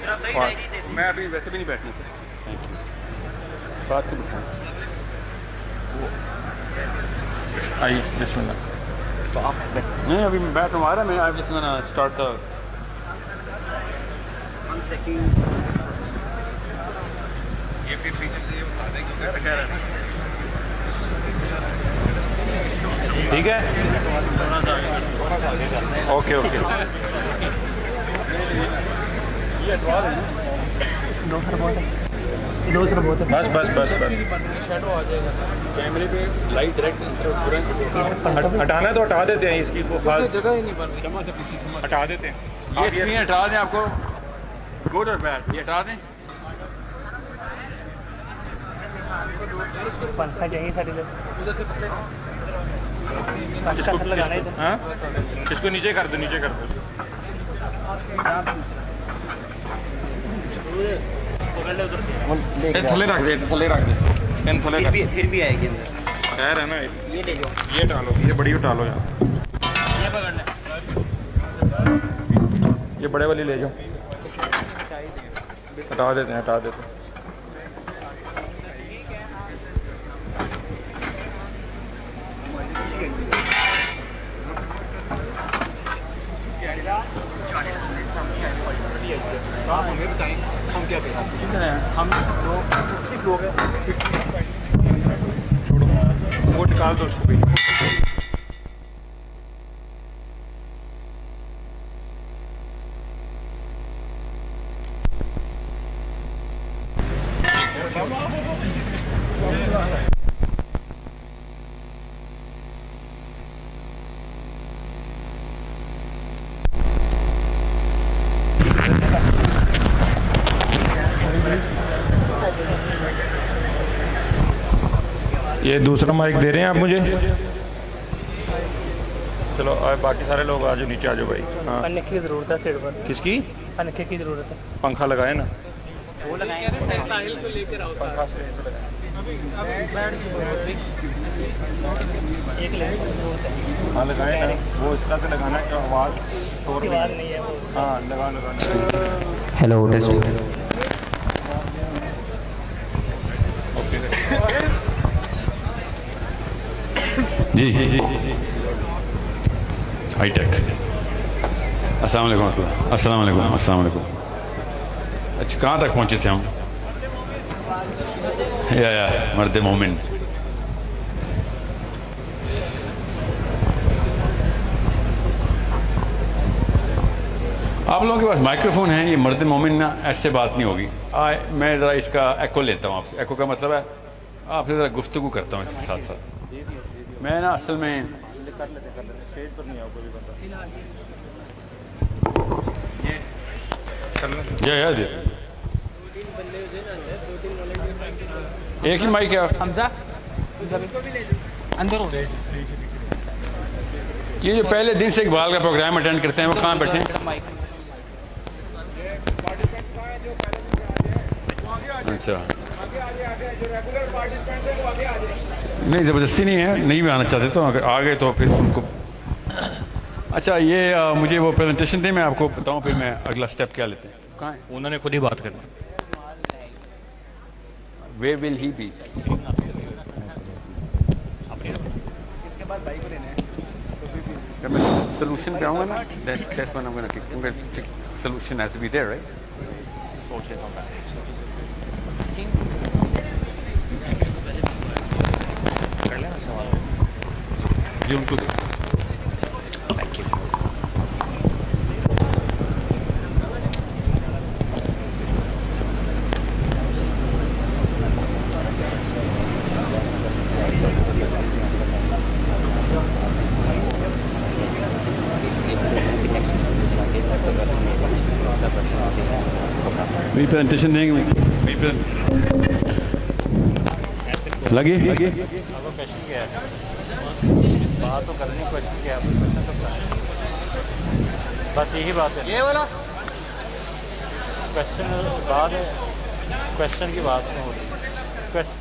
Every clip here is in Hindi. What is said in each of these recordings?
मैं अभी वैसे भी नहीं बैठने थे। Thank you. बात को बिठाऊँ आई बिस्मिल्लाह। तो आप नहीं अभी मैं बैठ रहा हूँ। मैं I just gonna start the ये फिर पीछे से उठा देंगे कह रहे हैं। ठीक है ओके ओके। ये दूसरा बहुत है। बस बस बस बस शैडो आ जाएगा कैमरे पे लाइट डायरेक्ट तुरंत हटाना तो हटा देते हैं इसकी को खास जगह ही नहीं बन रही। हटा देते हैं। ये स्क्रीन हटा दें आपको गुड और बैड ये हटा दें। पंखा चाहिए सारी इसको लगाना है इधर। हाँ इसको नीचे कर दो नीचे कर दो। थले रख दे थले रख दे इन थले रख फिर भी आएगी अंदर। खैर है ना ये ले जाओ। ये डालो ये बड़ी उठा लो यार। ये पकड़ना ये बड़े वाली ले जाओ। हटा देते हैं हटा देते हैं। आप हमें बताएं हम क्या करें। हम लोग हैं छोड़ो वो निकाल दो उसको भी। ये दूसरा माइक दे रहे हैं आप मुझे। चलो बाकी सारे लोग आ जाओ नीचे आ जाओ भाई। हाँ पंखे की ज़रूरत है सिर पर। किसकी पंखे की ज़रूरत है। पंखा लगाए ना वो लगाएंगे साहिल को लेकर आओ। पंखा स्टेज पे लगाए। एक लेने की ज़रूरत है। हाँ लगाए ना वो इस तरह से लगाना है कि आवाज़ शोर उसकी आवाज़ नहीं है वो। हाँ लगा लगाना। Hello test. ओके जी हाईटेक। अस्सलाम वालेकुम अस्सलाम वालेकुम अस्सलाम वालेकुम। अच्छा कहाँ तक पहुँचे थे हम? या मर्द मोमिन। आप लोगों के पास माइक्रोफोन है। ये मर्द मोमिन ना ऐसे बात नहीं होगी। मैं ज़रा इसका एको लेता हूँ आपसे। एको का मतलब है आपसे ज़रा गुफ्तगू करता हूँ इसके साथ साथ। मैं ना असल में एक ही माइक है हमजा अंदर हो गए। ये जो पहले दिन से इकबाल का प्रोग्राम अटेंड करते हैं वो कहाँ बैठे हैं? अच्छा नहीं ज़बरदस्ती नहीं है। नहीं भी आना चाहते तो आ गए तो फिर उनको। अच्छा ये मुझे वो प्रेजेंटेशन दे मैं आपको बताऊं फिर मैं अगला स्टेप क्या लेते हैं। कहाँ है? उन्होंने खुद ही बात करना। वे विल ही बी। इसके बाद बाइक को लेना है। सोल्यूशन पे आऊँगा ना that's when I'm gonna kick solution has to be there right? सोच लेता हूँ। कर लेना सवाल। ये उनको दे। Thank you. वही प्रेजेंटेशन देंगे लगे क्वेश्चन क्या है? बात तो करनी क्वेश्चन क्या है? क्वेश्चन तो बस यही बात है। ये वाला क्वेश्चन बात है। क्वेश्चन की बात नहीं होती। क्वेश्चन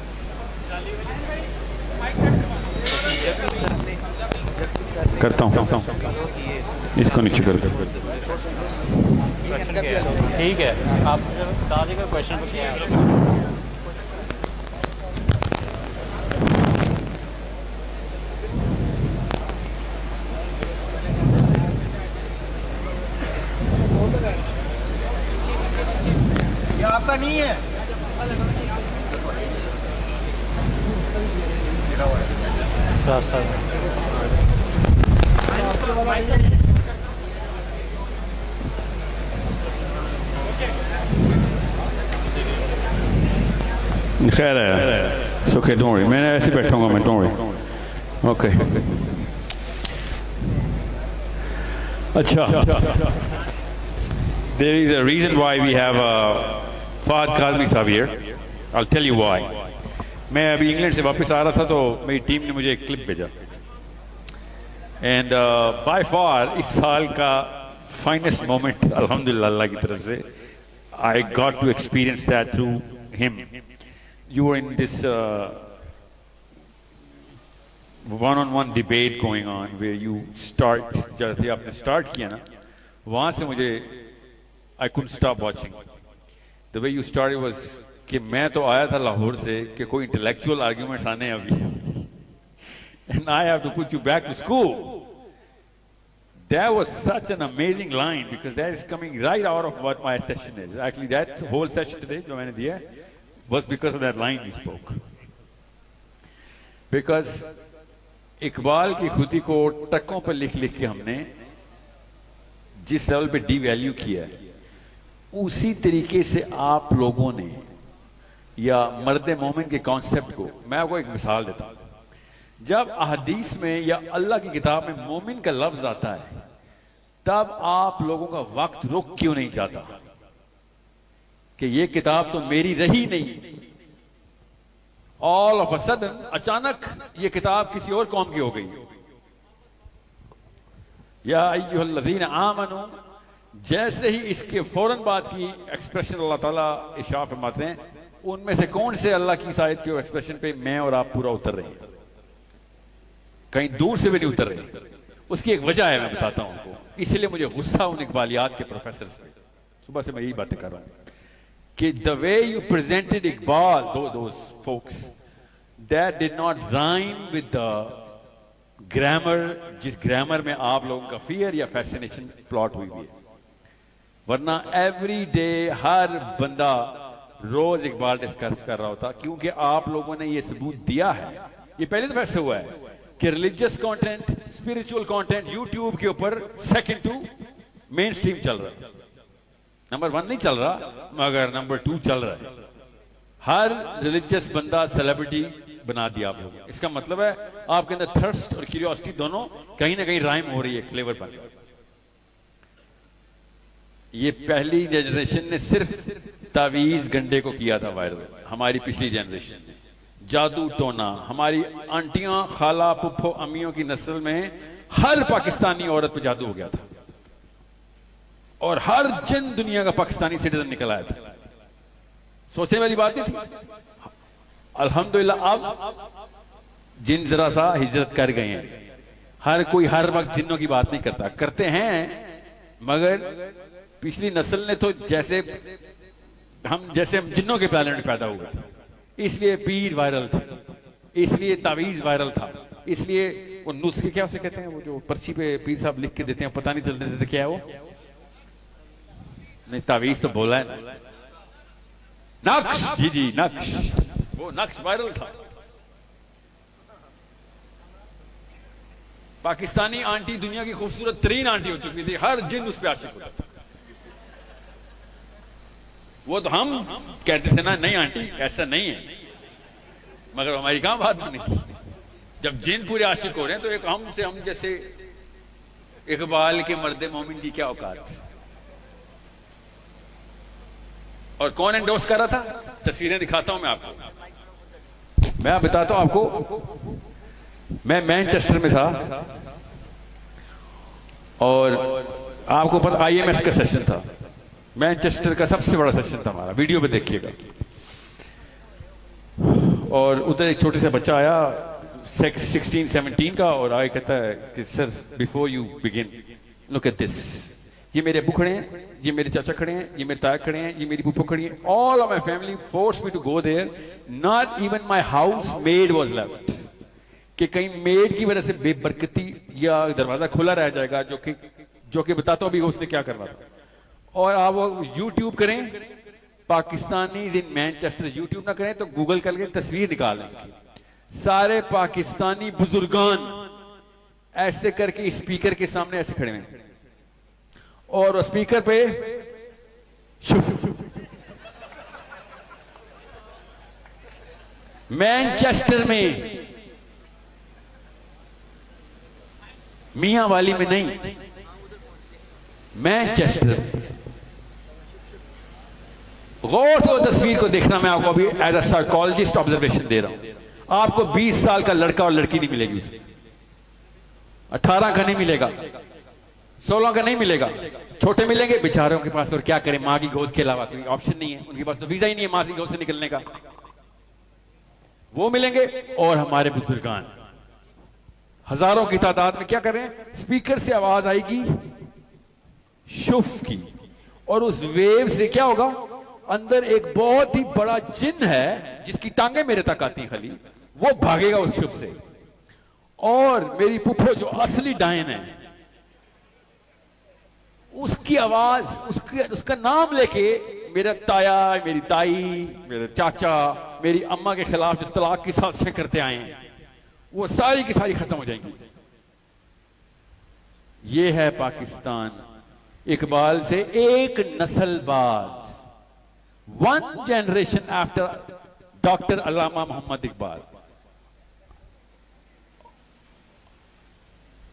करता हूँ इसको नीचे कर दो। क्वेश्चन क्या है? ठीक है, आप मुझे बता देगा क्वेश्चन क्या है। ये आपका नहीं है। रास्ता खैर है, सुखे डोंट वरी, मैं ऐसे बैठूंगा, मैं डोंट वरी। ओके, अच्छा, there is a reason why we have Fahad Kazmi साहब here. I'll tell you why. मैं अभी इंग्लैंड से वापस आ रहा था तो मेरी टीम ने मुझे एक क्लिप भेजा, एंड बाय फार इस साल का फाइनेस्ट मोमेंट अल्हम्दुलिल्लाह अल्लाह की तरफ से, I got to experience that through him. You were in this one-on-one debate going on where you start, जैसे आपने स्टार्ट किया ना, वहां से मुझे I couldn't stop watching. The way you started was कि मैं तो आया था लाहौर से कि कोई इंटेलेक्चुअल आर्ग्यूमेंट्स आने हैं अभी, and I have to put you back to school. That was such an amazing line because that is coming right out of what my session is. Actually, that whole session today जो मैंने दिया was because of that line you spoke. Because Iqbal की खुदी को टकों पर लिख लिख के हमने जिस लेवल पे डिवैल्यू किया है, उसी तरीके से आप लोगों ने या मर्द मोमिन के कॉन्सेप्ट को, मैं आपको एक मिसाल देता हूं. जब अहदीस में या अल्लाह की किताब में मोमिन का लफ्ज आता है, तब आप लोगों का वक्त रुक क्यों नहीं जाता कि ये किताब तो मेरी रही नहीं, ऑल ऑफ अ सडन अचानक ये किताब किसी और कौम की हो गई. या अय्युहल्लज़ीना आमनू, जैसे ही इसके फौरन बाद की एक्सप्रेशन अल्लाह ताला इरशाद फरमाते हैं, उनमें से कौन से अल्लाह की आयत के एक्सप्रेशन पे मैं और आप पूरा उतर रहे हैं, कहीं दूर से भी नहीं उतर रहे. उसकी एक वजह है, मैं बताता हूं आपको. इसलिए मुझे गुस्सा उन इकबालियात के प्रोफेसर से, सुबह से मैं यही बातें कर रहा हूं कि the way you presented Iqbal, those folks, that did not rhyme with the grammar, जिस ग्रामर में आप लोगों का फियर या फैसिनेशन प्लॉट हुई है. वरना एवरी डे हर बंदा रोज इकबाल डिस्कस कर रहा होता, क्योंकि आप लोगों ने ये सबूत दिया है, ये पहले तो वैसे हुआ है कि religious content, spiritual content YouTube के ऊपर सेकंड टू मेन स्ट्रीम चल रहा है. नंबर 1 नहीं चल रहा, मगर नंबर 2 चल रहा है. हर रिलीजियस बंदा सेलिब्रिटी बना दिया आप लोगों. इसका मतलब है आपके अंदर थर्स्ट और क्यूरियोसिटी दोनों कहीं ना कहीं राइम हो रही है, फ्लेवर बन. ये पहली जनरेशन ने सिर्फ तावीज गंडे को किया था वायरल, हमारी पिछली जनरेशन ने जादू टोना, हमारी आंटियां, खाला, पुप्पो, अम्मियों की नस्ल में हर पाकिस्तानी औरत पे जादू हो गया था, और हर जिन दुनिया का पाकिस्तानी सिटीजन निकल आया था. सोचने वाली बात नहीं थी. अल्हम्दुलिल्लाह अब जिन जरा सा हिजरत कर गए हैं. हर कोई हर वक्त जिन्नों की बात नहीं करता, करते हैं, मगर पिछली नस्ल ने तो जैसे हम जिन्नों के प्लानेट में पैदा हुए थे, इसलिए पीर वायरल थे, इसलिए तावीज वायरल था, इसलिए वो नुस्खे क्या उसे कहते हैं, वो जो पर्ची पे पीर साहब लिख के देते हैं, पता नहीं चलते देते क्या है वो, नहीं तावीज तो बोला है ना, नक्श, जी नक्श, वो नक्श वायरल था. पाकिस्तानी आंटी दुनिया की खूबसूरत तरीन आंटी हो चुकी थी, हर जिन उस पर आशिक होता था. वो तो हम कहते थे ना, नहीं आंटी ऐसा नहीं है, मगर हमारी कहां बात बनी थी. जब जिन पूरे आशिक हो रहे हैं तो एक हम जैसे इकबाल के मर्द मोमिन की क्या औकात. और कौन एंडोर्स कर रहा था, तस्वीरें दिखाता हूं मैं आपको. मैं बताता हूं आपको, मैं मैनचेस्टर में था और आपको पता IMS का सेशन था. मैनचेस्टर का सबसे बड़ा सेशन था हमारा, वीडियो पे देखिएगा. और उधर एक छोटे से बच्चा आया 16-17 का, और आगे कहता है कि sir before you begin look at this, ये मेरे अबू खड़े हैं, ये मेरे चाचा खड़े हैं, ये मेरे ताया खड़े हैं, ये मेरी फूफो खड़ी है। All of my family force me to go there, not even my house maid was left, कि कहीं मेड की वजह से बेबरकती या दरवाजा खुला रह जाएगा, जो कि बताता हूं अभी उसने क्या करना था। और आप वो यूट्यूब करें, पाकिस्तानी इन मैनचेस्टर, यूट्यूब ना करें तो गूगल करके तस्वीर निकालें उसकी। सारे पाकिस्तानी बुजुर्गान ऐसे करके स्पीकर के सामने ऐसे खड़े हैं और स्पीकर पे मैनचेस्टर में, मियां वाली में नहीं, मैनचेस्टर। गौर से वो तस्वीर को देखना, मैं आपको अभी एज अ साइकोलॉजिस्ट ऑब्जर्वेशन दे रहा हूं। आपको 20 साल का लड़का और लड़की नहीं मिलेगी उसमें, 18 का नहीं मिलेगा, 16 का नहीं मिलेगा, छोटे मिलेंगे बेचारों के पास। और क्या करें, मां की गोद के अलावा कोई ऑप्शन नहीं है, उनके पास तो वीजा ही नहीं है मां की गोद से निकलने का। वो मिलेंगे। और हमारे बुजुर्गान हजारों की तादाद में क्या कर रहे हैं, स्पीकर से आवाज आएगी शुफ की, और उस वेव से क्या होगा, अंदर एक बहुत ही बड़ा जिन है जिसकी टांगे मेरे तक आती हैं खाली, वो भागेगा उस शुफ से। और मेरी पुप्पो जो असली डायन है, उसकी आवाज, उसका नाम लेके मेरा ताया, मेरी ताई, मेरे चाचा, मेरी अम्मा के खिलाफ जो तलाक की साजिशें करते आए हैं, वो सारी की सारी खत्म हो जाएंगी। ये है पाकिस्तान। इकबाल से एक नस्ल बाद, 1 जनरेशन आफ्टर डॉक्टर अल्लामा मोहम्मद इकबाल।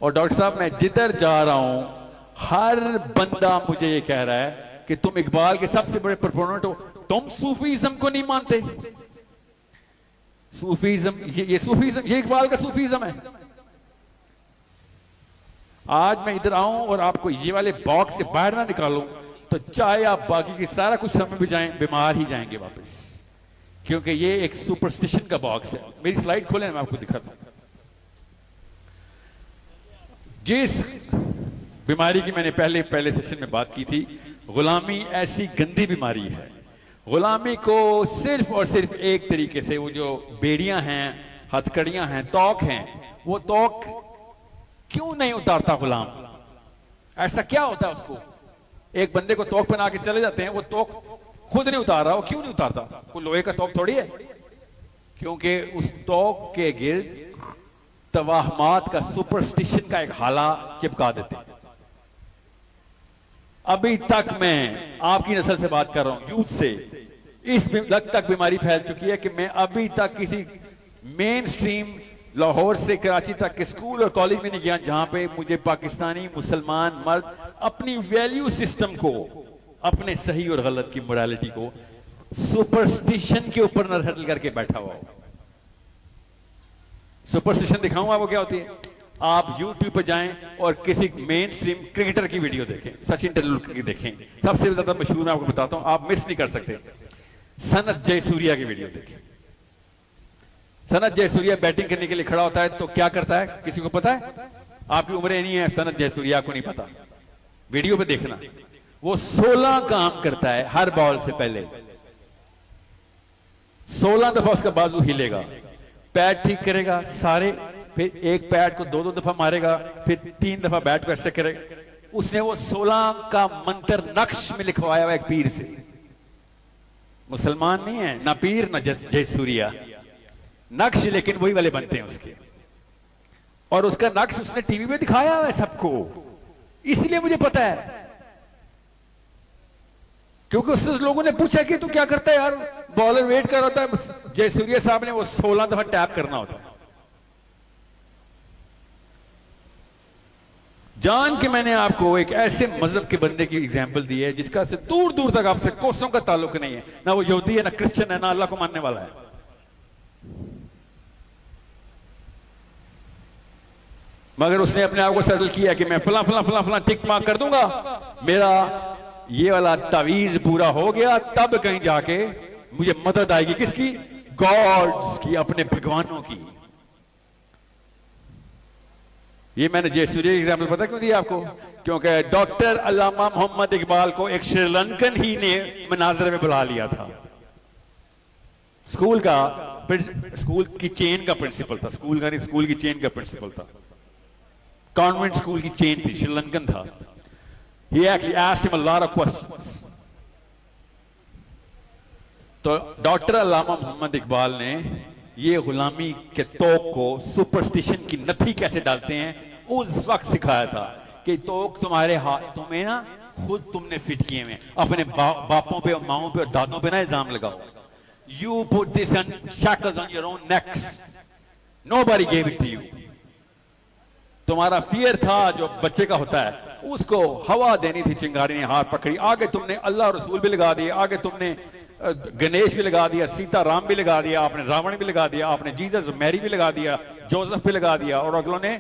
और डॉक्टर साहब, मैं जिधर जा रहा हूं हर बंदा मुझे ये कह रहा है कि तुम इकबाल के सबसे बड़े प्रोपोनेंट हो, तुम सूफीज्म को नहीं मानते। सूफीज्म, ये सूफीज्म, ये इकबाल का सूफीज्म है। आज मैं इधर आऊं और आपको ये वाले बॉक्स से बाहर ना निकालूं तो चाहे आप बाकी की सारा कुछ समय भी जाएं, बीमार ही जाएंगे वापस, क्योंकि ये एक सुपरस्टिशन का बॉक्स है। मेरी स्लाइड खोलें, मैं आपको दिखाता हूं। जिस बीमारी की मैंने पहले सेशन में बात की थी, गुलामी ऐसी गंदी बीमारी है। गुलामी को सिर्फ और सिर्फ एक तरीके से, वो जो बेड़ियां हैं, हथकड़ियां हैं, तौक हैं, वो तौक क्यों नहीं उतारता गुलाम? ऐसा क्या होता है उसको? एक बंदे को तौक पहना के चले जाते हैं, वो तौक खुद नहीं उतार रहा, वो क्यों नहीं उतारता? वो लोहे का तौक थोड़ी है, क्योंकि उस तौक के गिर्द तवाहमात का, सुपरस्टिशन का एक हाला चिपका देते हैं। अभी तक मैं आपकी नस्ल से बात कर रहा हूं, यूथ से, इस लग तक बीमारी फैल चुकी है कि मैं अभी तक किसी मेन स्ट्रीम लाहौर से कराची तक के स्कूल और कॉलेज में नहीं गया जहां पे मुझे पाकिस्तानी मुसलमान मर्द अपनी वैल्यू सिस्टम को, अपने सही और गलत की मोरालिटी को सुपरस्टिशन के ऊपर न सेटल करके बैठा हुआ हो। सुपरस्टिशन दिखाऊं आपको क्या होती है? आप YouTube पर जाएं और किसी मेन स्ट्रीम क्रिकेटर की वीडियो देखें, सचिन तेंदुलकर की देखें, सबसे ज्यादा मशहूर मैं आपको बताता हूं, आप मिस नहीं कर सकते, सनत जयसूर्या की वीडियो देखें। सनत जयसूर्या बैटिंग करने के लिए खड़ा होता है तो क्या करता है, किसी को पता है? आपकी उम्रें नहीं है, सनत जयसूर्या को नहीं पता, वीडियो पे देखना। वो 16 काम करता है हर बॉल से पहले, 16 दफा उसका बाजू हिलेगा, पैड ठीक करेगा सारे, फिर एक पैड को 2-2 दफा मारेगा, फिर 3 दफा बैट को ऐसे करेगा। उसने वो 16 का मंत्र नक्श में लिखवाया हुआ एक पीर से। मुसलमान नहीं है, ना पीर ना जयसूर्या, नक्श लेकिन वही वाले बनते हैं उसके। और उसका नक्श उसने टीवी में दिखाया है सबको, इसलिए मुझे पता है, क्योंकि उससे लोगों ने पूछा कि तू क्या करता है यार, बॉलर वेट कर रहा था, जयसूर्या साहब ने वो 16 दफा टैप करना होता है। जान के मैंने आपको एक ऐसे मजहब के बंदे की एग्जाम्पल दी है जिसका से दूर दूर तक आपसे कोसों का ताल्लुक नहीं है, ना वो यहूदी है, ना क्रिश्चियन है, ना अल्लाह को मानने वाला है। मगर उसने अपने आप को सेटल किया कि मैं फला फला फला फला टिक मार्क कर दूंगा, मेरा ये वाला तावीज पूरा हो गया, तब कहीं जाके मुझे मदद आएगी। किसकी? गॉड्स की, अपने भगवानों की। ये मैंने जयसूर्य एग्जाम्पल पता क्यों दिया आपको? क्योंकि डॉक्टर अल्लामा मोहम्मद इकबाल को एक श्रीलंकन ही ने मनाजरे में बुला लिया था। स्कूल की चेन का प्रिंसिपल था, स्कूल की चेन का प्रिंसिपल था, कॉन्वेंट स्कूल की चेन थी, श्रीलंकन था। He actually asked him a lot of questions. तो डॉक्टर अल्लामा मोहम्मद इकबाल ने ये गुलामी के तोक को सुपरस्टिशन की नथी कैसे डालते हैं उस वक्त सिखाया था कि तोक तुम्हारे हाथ, तुम्हें ना खुद तुमने फिट किए हुए, अपने बापों पे और माओं पे और दादों पे ना इल्जाम लगाओ। You put this on shackles on your own necks. Nobody gave it to you. तुम्हारा फियर था जो बच्चे का होता है, उसको हवा देनी थी, चिंगारी ने हाथ पकड़ी, आगे तुमने अल्लाह रसूल भी लगा दिए, आगे तुमने गणेश भी लगा दिया, सीता राम भी लगा दिया, आपने रावण भी लगा दिया, आपने जीसस मैरी भी लगा दिया, जोसेफ भी लगा दिया, और अगलों ने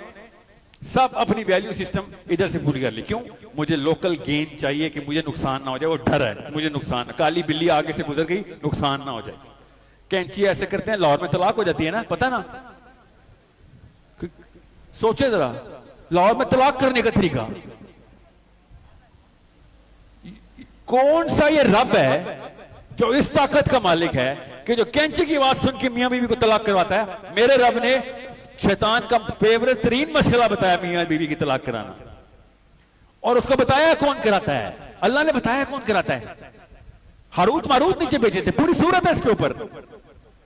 सब अपनी वैल्यू सिस्टम इधर से पूरी कर ली। क्यों? मुझे लोकल गेन चाहिए कि मुझे नुकसान ना हो जाए, वो डर है मुझे नुकसान, काली बिल्ली आगे से गुजर गई नुकसान ना हो जाए। कैंची ऐसे करते हैं, लाहौर में तलाक हो जाती है ना, पता ना? सोचे जरा, लाहौर में तलाक करने का तरीका कौन सा ये रब है जो इस ताकत का मालिक है कि जो कैंची की आवाज सुन के मियां बीवी को तलाक करवाता है? मेरे रब ने शैतान का फेवरेट तरीन मसला बताया मियां बीवी की तलाक कराना, और उसको बताया कौन कराता है? अल्लाह ने बताया कौन कराता है। हारूत मारूत नीचे भेजे थे, पूरी सूरत है इसके ऊपर,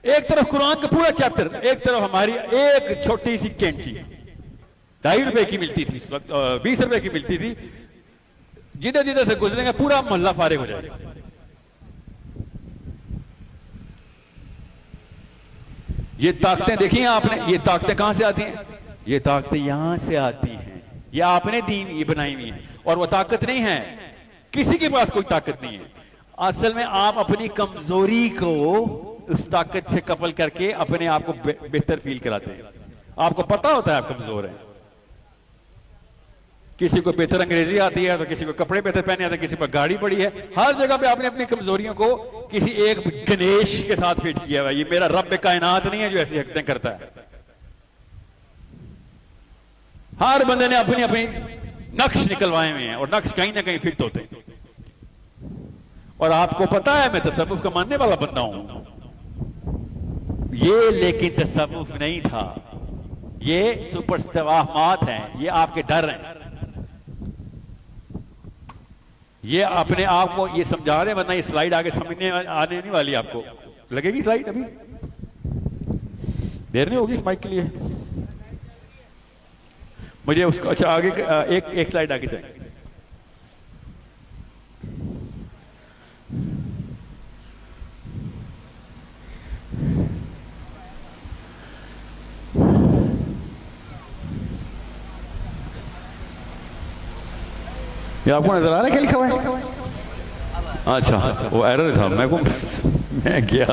एक तरफ कुरान का पूरा चैप्टर, एक तरफ हमारी एक छोटी सी कैंची, 2.5 रुपए की मिलती थी, इस वक्त 20 रुपए की मिलती थी, जिधर जिधर से गुजरेंगे पूरा मोहल्ला फारिग हो जाएगा। ये ताकतें देखी हैं आपने? ये ताकतें कहां से आती हैं? ये ताकतें यहां से आती हैं, ये आपने दी, ये बनाई हुई है, और वो ताकत नहीं है, किसी के पास कोई ताकत नहीं है। असल में आप अपनी कमजोरी को उस ताकत से कपल करके अपने आप को बेहतर फील कराते हैं। आपको पता होता है आप कमजोर हैं। किसी को बेहतर अंग्रेजी आती है, तो किसी को कपड़े बेहतर पहने आते हैं, किसी पर गाड़ी बड़ी है, हर जगह पे आपने अपनी कमजोरियों को किसी एक गणेश के साथ फिट किया हुआ है। ये मेरा रब कायनात नहीं है जो ऐसी हरकतें करता है। हर बंदे ने अपनी अपनी नक्श निकलवाए हुए हैं, और नक्श कहीं ना कहीं फिट होते हैं। और आपको पता है मैं तसव्वुफ का मानने वाला बंदा हूं, ये लेकिन तसव्वुफ नहीं था, ये सुपरस्टिशंस हैं, ये आपके डर हैं, ये अपने आप को ये समझा रहे हैं, वरना ये स्लाइड आगे समझने आने नहीं वाली। आपको लगेगी स्लाइड? अभी देर नहीं होगी इस माइक के लिए मुझे उसको, अच्छा आगे एक स्लाइड आगे चाहिए। ये आपको नजर आ रहा है क्या लिखा हुआ है? अच्छा, वो एरर था, मैं गया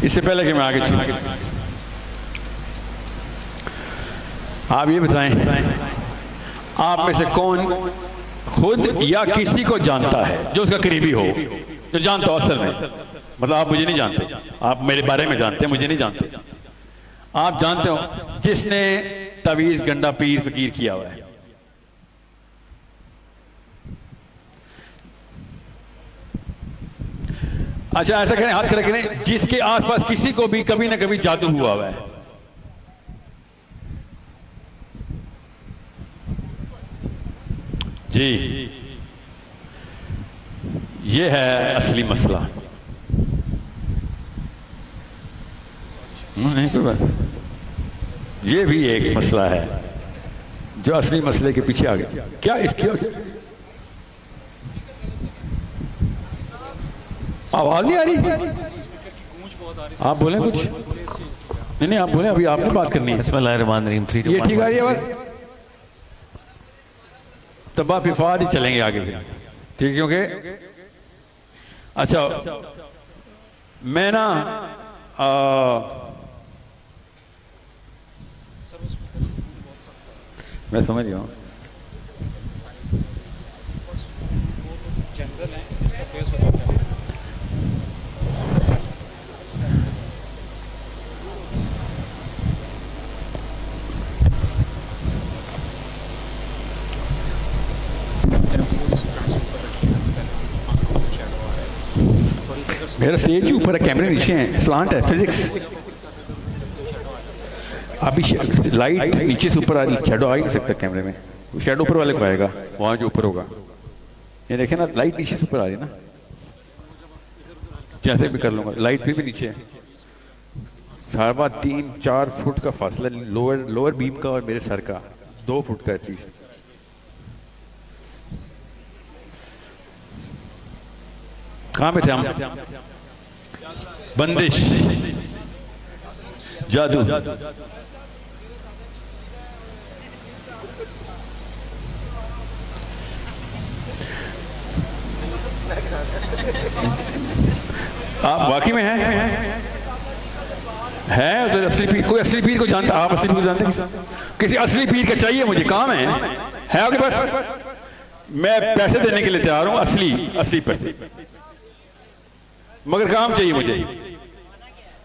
इससे पहले कि मैं आगे चलूं, आप ये बताएं, आप में से कौन खुद या किसी को जानता है जो उसका करीबी हो, जो जानता हो असल में, मतलब आप मुझे नहीं जानते, आप मेरे बारे में जानते हैं, मुझे नहीं जानते, आप जानते हो जिसने तवीज गंडा पीर फकीर किया हुआ है? अच्छा ऐसा करें, हाथ खड़े करें, जिसके आसपास किसी को भी कभी ना कभी जादू हुआ हुआ है। जी, ये है असली मसला। नहीं कोई बात, ये भी एक मसला है जो असली मसले के पीछे आ गया। क्या इसकी आवाज नहीं आ रही? आप बोले कुछ? नहीं आप बोले, अभी आपने बात करनी है। बिस्मिल्लाहिर्रहमानिर्रहीम। ये ठीक आ रही है आवाज? तब आप हिफाज ही चलेंगे आगे भी, ठीक? क्योंकि अच्छा मैं ना मैं समझ गया हूं, मेरा स्टेज ही ऊपर है, कैमरे नीचे हैं, स्लांट है, फिजिक्स। अभी लाइट नीचे से ऊपर आ रही, शेडो आ ही नहीं सकता कैमरे में, शेडो ऊपर वाले को आएगा, वहां जो ऊपर होगा। ये देखे ना, लाइट नीचे से ऊपर आ रही ना, जैसे भी कर लूंगा। लाइट फिर भी नीचे है, 3.25-4 फुट का फासला लोअर बीम का और मेरे सर का 2 फुट का एटलीस्ट। कहां पे थे हम? बंदिश, जादू। आप वाकई में हैं? है उधर असली पीर? कोई असली पीर को जानता? आप असली पीर को जानते हैं? किसी असली पीर का चाहिए मुझे, काम है आपके पास? मैं पैसे देने के लिए तैयार हूं, असली पैसे, मगर काम चाहिए मुझे।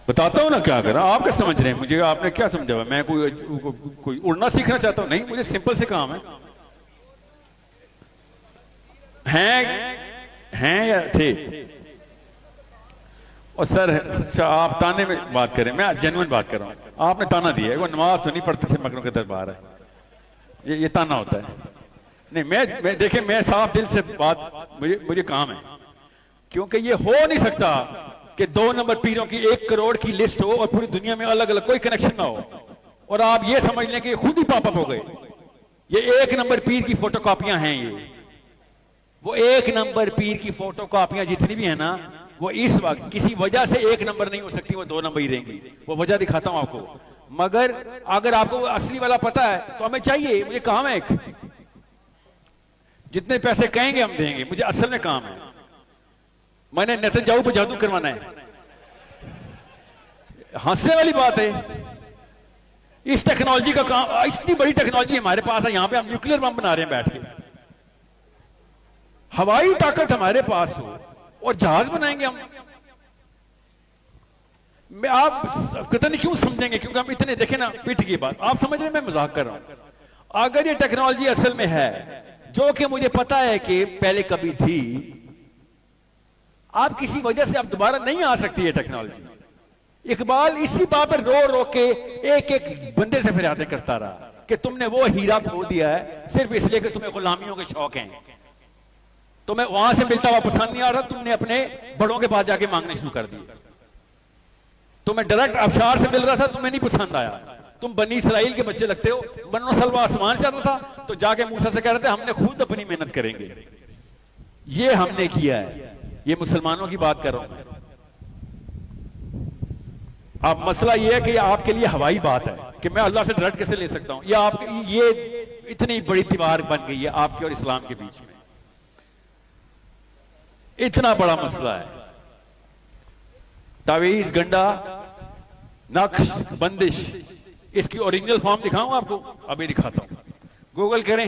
बताता हूं ना क्या कर रहा हूं, आप क्या समझ रहे हैं मुझे? आपने क्या समझा हुआ? मैं कोई उड़ना सीखना चाहता हूं? नहीं, मुझे सिंपल से काम है या थे? और सर आप ताने में बात करें, मैं जेन्युइन बात कर रहा हूं। आपने ताना दिया है, वो नमाज तो नहीं पढ़ते थे, मगरों के दरबार है, ये ताना होता है। नहीं, मैं देखे, मैं साफ दिल से बात, मुझे काम है, क्योंकि ये हो नहीं सकता कि 2 नंबर पीरों की 1 करोड़ की लिस्ट हो और पूरी दुनिया में अलग अलग कोई कनेक्शन ना हो, और आप ये समझ लें कि खुद ही पॉपअप हो गए। ये 1 नंबर पीर की फोटोकॉपियां हैं। वो 1 नंबर पीर की फोटोकॉपियां जितनी भी है ना, वो इस वक्त किसी वजह से 1 नंबर नहीं हो सकती, वो 2 नंबर ही रहेंगी। वो वजह दिखाता हूं आपको, मगर अगर आपको असली वाला पता है तो हमें चाहिए, मुझे काम है एक, जितने पैसे कहेंगे हम देंगे, मुझे असल में काम है। मैंने नेतन्याहू पे जादू करवाना है, हंसने वाली बात है। इस टेक्नोलॉजी का काम, इतनी बड़ी टेक्नोलॉजी हमारे पास है, यहां पे हम न्यूक्लियर बम बना रहे हैं बैठ के। हवाई ताकत हमारे पास हो और जहाज बनाएंगे हम। आप पता नहीं क्यों समझेंगे, क्योंकि हम इतने देखे ना, पिट की बात आप समझ रहे, मैं मजाक कर रहा हूं। अगर ये टेक्नोलॉजी असल में है, जो कि मुझे पता है कि पहले कभी थी, आप किसी वजह से आप दोबारा नहीं आ सकती ये टेक्नोलॉजी। इकबाल इसी बात पर रो रो के एक बंदे से फरियादें करता रहा कि तुमने वो हीरा खो दिया है सिर्फ इसलिए कि तुम्हें गुलामियों के शौक हैं, तुम्हें वहां से मिलता हुआ पसंद नहीं आ रहा, तुमने अपने बड़ों के पास जाके मांगने शुरू कर दिए। तुम्हें डायरेक्ट अबशार से मिल रहा था, तुम्हें नहीं पसंद आया, तुम बनी इसराइल के बच्चे लगते हो। बनो सलवा आसमान से आता था, तो जाके मूसा से कह रहे थे हमने खुद अपनी मेहनत करेंगे। ये हमने किया है, ये मुसलमानों की बात कर रहा हूं। अब मसला यह है कि आपके लिए हवाई बात है कि मैं अल्लाह से डायरेक्ट कैसे ले सकता हूं, ये इतनी बड़ी दीवार बन गई है आपके और इस्लाम के बीच में। इतना बड़ा मसला है। तावीज, गंडा, नक्श, बंदिश, इसकी ओरिजिनल फॉर्म दिखाऊं आपको? अभी दिखाता हूं, गूगल करें,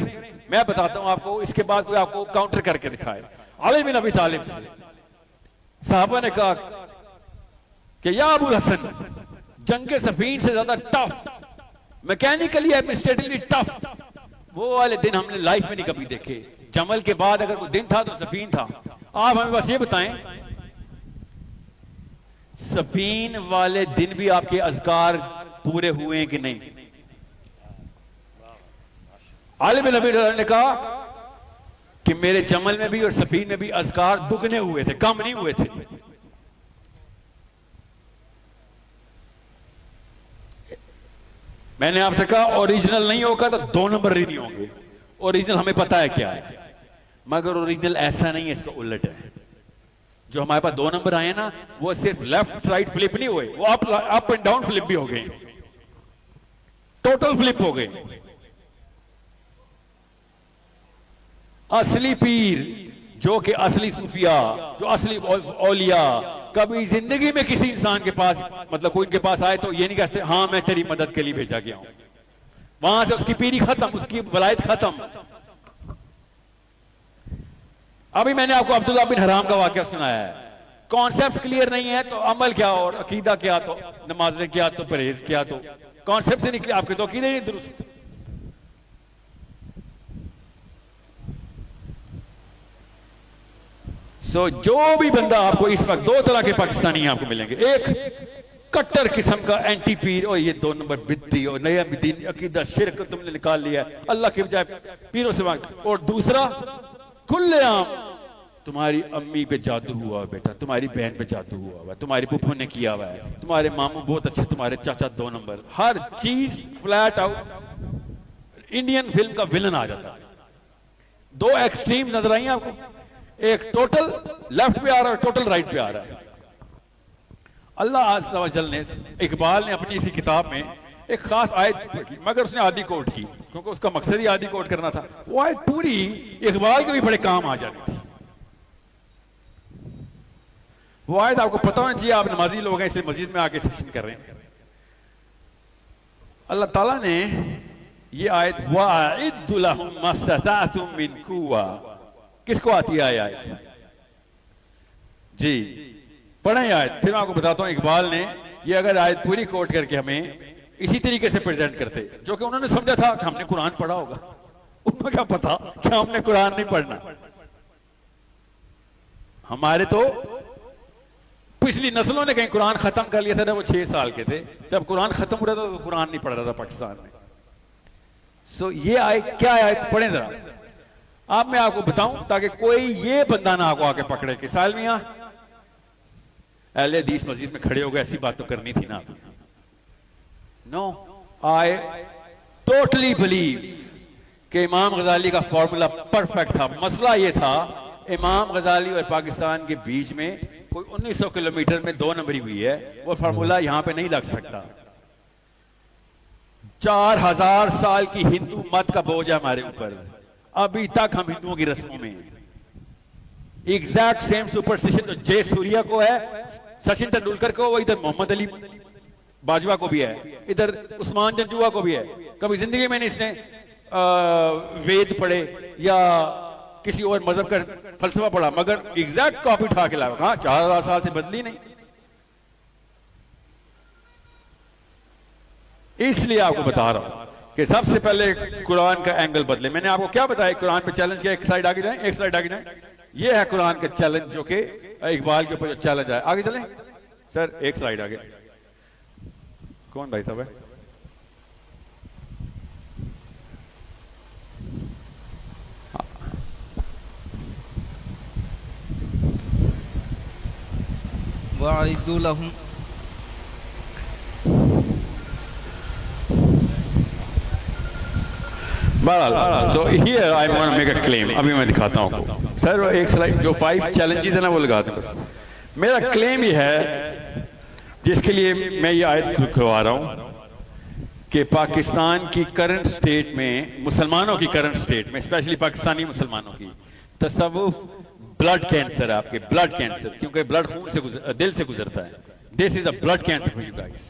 मैं बताता हूं आपको। इसके बाद कोई आपको काउंटर करके दिखाए। अली बिन अबी तालिब से साहबा ने कहा कि या अबुल हसन, जंग सफीन से ज्यादा टफ, मैकेनिकली एडमिनिस्ट्रेटिवली टफ वो वाले दिन हमने लाइफ में नहीं कभी देखे। जमल के बाद अगर कोई दिन था तो सफीन था। आप हमें बस ये बताएं, सफीन वाले दिन भी आपके अज़कार पूरे हुए हैं कि नहीं? आलिम नबी ने कहा कि मेरे जमल में भी और सफीन में भी अज़कार दुगने हुए थे, कम नहीं हुए थे। मैंने आपसे कहा ओरिजिनल नहीं होगा तो 2 नंबर ही नहीं होंगे। ओरिजिनल हमें पता है क्या है, मगर ओरिजिनल ऐसा नहीं है, इसका उलट है। जो हमारे पास 2 नंबर आए ना, वो सिर्फ लेफ्ट राइट फ्लिप नहीं हुए, वो अप एंड डाउन फ्लिप भी हो गए, टोटल फ्लिप हो गए। असली पीर, जो कि असली सूफिया, जो असली औलिया, कभी जिंदगी में किसी इंसान के पास, मतलब कोई इनके पास आए तो ये नहीं कहते हाँ मैं तेरी मदद के लिए भेजा गया हूं, वहां से उसकी पीरी खत्म, उसकी वलायत खत्म। अभी मैंने आपको अब्दुल्ला बिन हराम का वाकया सुनाया है। कॉन्सेप्ट क्लियर नहीं है तो अमल क्या और अकीदा क्या, तो नमाजें क्या, तो परहेज क्या, तो कॉन्सेप्ट से निकले आपके तो अकीदे नहीं दुरुस्त। सो जो भी बंदा आपको इस वक्त, दो तरह के पाकिस्तानी आपको मिलेंगे, एक कट्टर किस्म का एंटी पीर, और ये 2 नंबर बिद्दी और नया दीन अकीदा शिरक तुमने निकाल लिया अल्लाह के बजाय पीरों से मांग, और दूसरा खुलेआम तुम्हारी अम्मी पे जादू हुआ है बेटा, तुम्हारी बहन पे जादू हुआ है, तुम्हारी पुप्पो ने किया हुआ है, तुम्हारे मामू बहुत अच्छे, तुम्हारे चाचा 2 नंबर, हर चीज फ्लैट आउट इंडियन फिल्म का विलन आ जाता है। 2 एक्सट्रीम नजर आई आपको, एक टोटल लेफ्ट पे आ रहा है, टोटल राइट पे आ रहा है। अल्लाह अज़्ज़ व जल ने, इकबाल ने अपनी इसी किताब में एक खास आयत की, मगर उसने आधी कोट की क्योंकि उसका मकसद ही आधी कोट करना था। वो आयत पूरी इकबाल के भी बड़े काम आ जाती थी। वो आयत आपको पता होना चाहिए, आप नमाजी लोग हैं इसलिए मस्जिद में आके सेशन कर रहे हैं। अल्लाह ताला ने ये आयत वाइद्दु लहुम मस्तताअतुम मिन कुव्वा, किसको आती है आयत जी? पढ़ें आयत, फिर मैं आपको बताता हूं। इकबाल ने ये अगर आयत पूरी कोट करके हमें इसी तरीके से प्रेजेंट करते, जो कि उन्होंने समझा था कि हमने कुरान पढ़ा होगा, उनको क्या पता कि हमने कुरान नहीं पढ़ना। हमारे तो पिछली नस्लों ने कहीं कुरान खत्म कर लिया था जब वो 6 साल के थे, जब कुरान खत्म हो रहा था तो कुरान नहीं पढ़ रहा था पाकिस्तान में। सो ये आयत क्या आयत पढ़ें जरा, आप मैं आपको बताऊं ताकि कोई ये बंदा ना आपको आके पकड़े कि साल मियां अहले हदीस मस्जिद में खड़े हो गए, ऐसी बात तो करनी थी ना। नो, आई टोटली बिलीव कि इमाम गजाली का फॉर्मूला परफेक्ट था। मसला यह था, इमाम गजाली और पाकिस्तान के बीच में कोई 1900 किलोमीटर में 2 नंबरी हुई है, वो फार्मूला यहां पे नहीं लग सकता। 4000 साल की हिंदू मत का बोझ है हमारे ऊपर, अभी तक हम हिंदुओं की रस्मों में एग्जैक्ट सेम सुपरस्टिशन तो जय सूर्या को है, सचिन तेंदुलकर को, वो इधर मोहम्मद अली बाजवा को भी है, इधर उस्मान जंजुआ को भी है। कभी जिंदगी में नहीं इसने वेद पढ़े या किसी और मजहब का फलसफा पढ़ा, मगर एग्जैक्ट कॉपी उठा के लाया। हाँ, 4000 साल से बदली नहीं। इसलिए आपको बता रहा हूं कि सबसे पहले कुरान का एंगल बदले। मैंने आपको क्या बताया, कुरान पे चैलेंज किया, एक स्लाइड आगे जाए, एक स्लाइड आगे जाए। ये है कुरान का चैलेंज, जो कि इकबाल के ऊपर जो चैलेंज है। आगे चलें सर, एक स्लाइड आगे। कौन भाई साहब है? वाइद्दु लहुम, So here I want to make a claim. अभी मैं दिखाता हूँ आपको। सर वो एक स्लाइड जो 5 चैलेंजेस है ना वो लगा दें बस। मेरा क्लेम ये है, जिसके लिए मैं ये आयत खुलवा रहा हूँ, कि पाकिस्तान की करंट स्टेट में, मुसलमानों की करंट स्टेट में, स्पेशली पाकिस्तानी मुसलमानों की, तसव्वुफ ब्लड कैंसर है आपके, ब्लड कैंसर, क्योंकि ब्लड खून से दिल से गुजरता है। This is a blood cancer for you guys.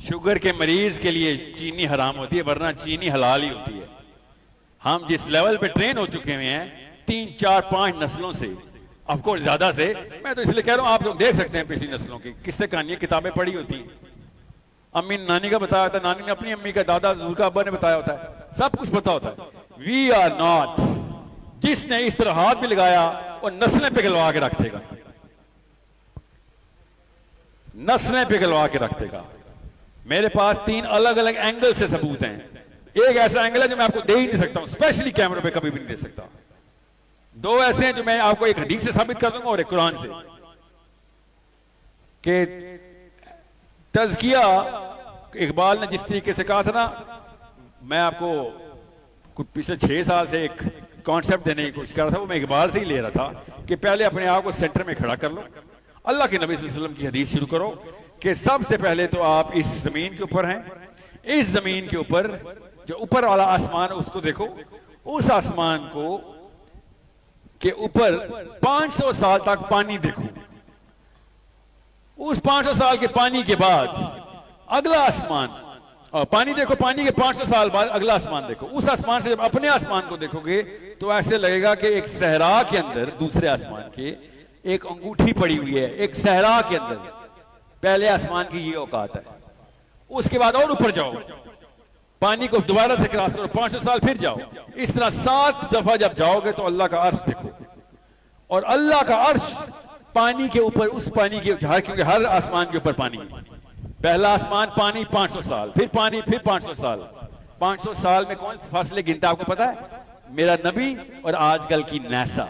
Sugar के मरीज के लिए चीनी हराम होती है, वरना चीनी हलाल ही होती है। हम जिस लेवल पे ट्रेन हो चुके हुए हैं 3, 4, 5 नस्लों से, ऑफकोर्स ज्यादा से, मैं तो इसलिए कह रहा हूं आप लोग देख सकते हैं पिछली नस्लों की किससे कहानियां, किताबें पढ़ी होती हैं। अम्मी नानी का बताया होता है, नानी ने अपनी अम्मी का, दादा ज़ुहूर का अब्बा ने बताया होता है, सब कुछ पता होता है। वी आर नॉट, जिसने इस तरह हाथ में लगाया और नस्लें पिघलवा के रख देगा, नस्लें पिघलवा के रख देगा। मेरे पास 3 अलग अलग एंगल से सबूत हैं। एक ऐसा एंगल है जो मैं आपको दे ही नहीं सकता हूं, स्पेशली कैमरे पे कभी भी नहीं दे सकता। 2 ऐसे हैं जो मैं आपको एक हदीस से साबित कर दूंगा और एक कुरान से, कि तज़किया इकबाल ने जिस तरीके से कहा था ना, मैं आपको कुछ पिछले 6 साल से एक कॉन्सेप्ट देने की कोशिश कर रहा था, वो मैं इकबाल से ही ले रहा था कि पहले अपने आप को सेंटर में खड़ा कर लो, अल्लाह के नबी सल्लल्लाहु अलैहि वसल्लम की हदीस शुरू करो कि सबसे पहले तो आप इस जमीन के ऊपर हैं, इस जमीन के ऊपर जो ऊपर वाला आसमान है उसको देखो, उस आसमान को के ऊपर 500 साल तक पानी देखो, उस 500 साल के पानी के बाद अगला आसमान, और पानी देखो, पानी के 500 साल बाद अगला आसमान देखो। उस आसमान से जब अपने आसमान को देखोगे तो ऐसे लगेगा कि एक सहरा के अंदर, दूसरे आसमान के, एक अंगूठी पड़ी हुई है, एक सहरा के अंदर। पहले आसमान की ये औकात है। उसके बाद और ऊपर जाओ, पानी को दोबारा से क्रॉस करो, 500 साल फिर जाओ। इस तरह 7 दफा जब जाओगे तो अल्लाह का अर्श देखो, और अल्लाह का अर्श पानी के ऊपर, उस पानी के क्योंकि हर आसमान के ऊपर पानी है। पहला आसमान पानी 500 साल, फिर पानी, फिर 500 साल। 500 साल में कौन फासले गिनता आपको पता है? मेरा नबी और आजकल की नासा।